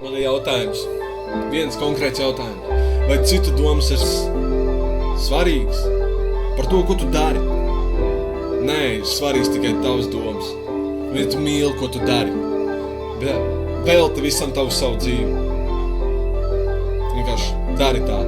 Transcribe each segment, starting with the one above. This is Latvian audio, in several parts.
Man ir jautājums, viens konkrēts jautājums. Vai citu domas ir svarīgas par to, ko tu dari? Nē, ir svarīgs tikai tavas domas. Ja tu mīli, ko tu dari, velti visam tavu savu dzīvi. Vienkārši dari tā.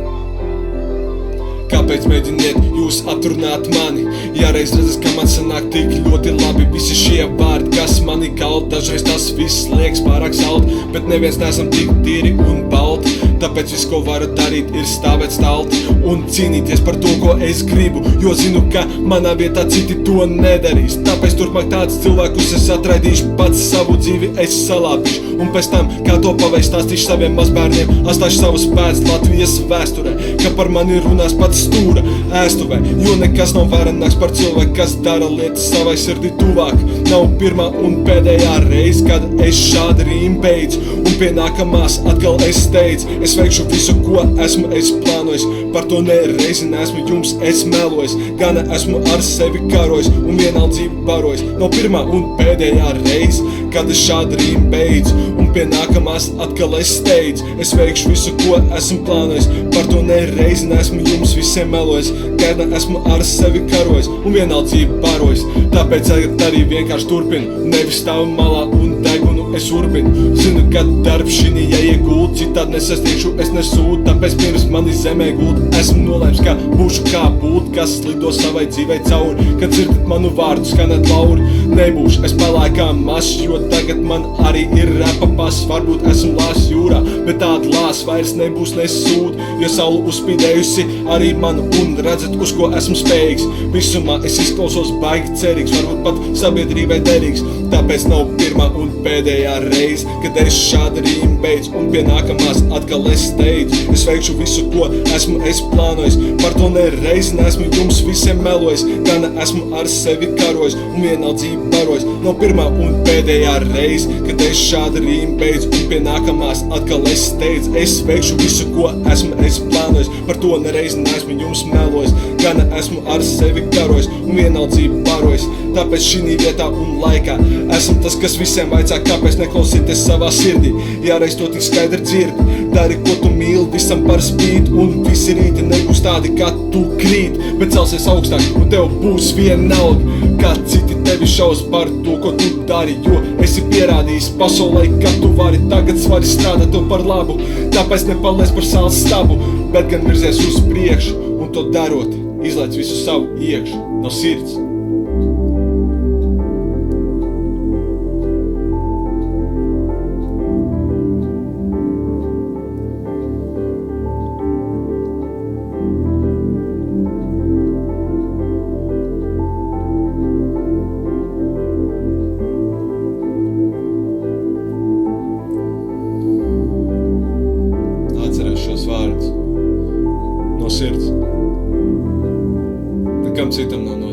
Kāpēc mēģiniet jūs atrunāt mani? Ja reiz redzes, ka man sanāk tik ļoti labi visi šie vārdi, kas mani kalt, dažreiz tas viss liekas pārāk salt, bet neviens neesam tik tīri un balti. Tāpēc viss, ko varu darīt, ir stāvēt stalti un cīnīties par to, ko es gribu, jo zinu, ka manā vietā citi to nedarīs. Tāpēc turpmāk tāds cilvēkus es atraidīšu, pats savu dzīvi es salāpīšu, un pēc tam, kā to paveikt, stāstīšu saviem mazbērniem, atstāšu savus pēdas Latvijas vēsturē, ka par mani runās pats stūra ēstuvē, jo nekas nav varenāks par cilvēku, kas dara lietas savai sirdī tuvāk. Nav pirmā un pēdējā reize, kad es šādi rīmu beidzu, un pie nākamās atkal es steidzu. Es veikšu visu, ko esmu es plānojis, par to nereizi neesmu jums es melojis, gana esmu ar sevi karojis un vienaldzību barojis. Nav pirmā un pēdējā reize, kad es šādi rīmu beidzu, un pie nākamās atkal es steidzu. Es veikšu visu, ko esmu plānojis, par to nereizi neesmu jums visiem melojis, gana esmu ar sevi karojis un vienaldzību barojis. Tāpēc arī vienkārši turpinu, nevis stāvu malā un degunu es urbinu. Zinu, ka darbs šinī jāiegūt, citādi nesasniegšu es nesūdu, tāpēc pirms mani zemē gūt. Esmu nolēms, ka būšu kā būt, kas lido savai dzīvei cauri. Kad dzirdat manu vārdu, skanēt lauri, nebūšu es pelēju kā mašs, jo tagad man arī ir repa pass. Varbūt esmu lās jūrā, bet tāda lās vairs nebūs nesūd, jo saule uzspīdējusi arī manu un redzat, uz ko esmu spējīgs. Visumā es izklausos baigi cerīgs, varbūt pat sabiedrībai derīgs. Tāpēc nav pirmā un pēdējā reize, kad es šādi rīmu beidzu, un pie nākamās atkal es steidzu. Es veikšu visu, ko esmu es plānojis, par to nereizi neesmu jums visiem melojis, gana esmu ar sevi karojis un vienaldzību barojis. Nav pirmā un pēdējā reize, kad es šādi rīmu beidzu, un pie nākamās atkal es steidzu. Es veikšu visu, ko esmu es plānojis, par to nereizi neesmu jums melojis, gana esmu ar sevi karojis un vienaldzību barojis. Tāpēc šī vietā un laikā esmu tas, kas visiem vaicā, kāpēc neklausīties savā sirdī. Ja reiz to tik skaidri dzirdi, dari, ko tu mīli, visam par spīti, un visi rīti nebūs tādi, kā tu krīt, bet celsies augstāk, un tev būs vienalga, kā citi tevi šaus par to, ko tu dari, jo esi pierādījis pasaulē, ka tu vari tagad svari strādāt tev par labu. Tāpēc nepaliec par sāls stabu, bet gan virzies uz priekšu, un to darot, izlaic visu savu iekšu no sirds. Šos vārdus no sirds. Nekam citam nav no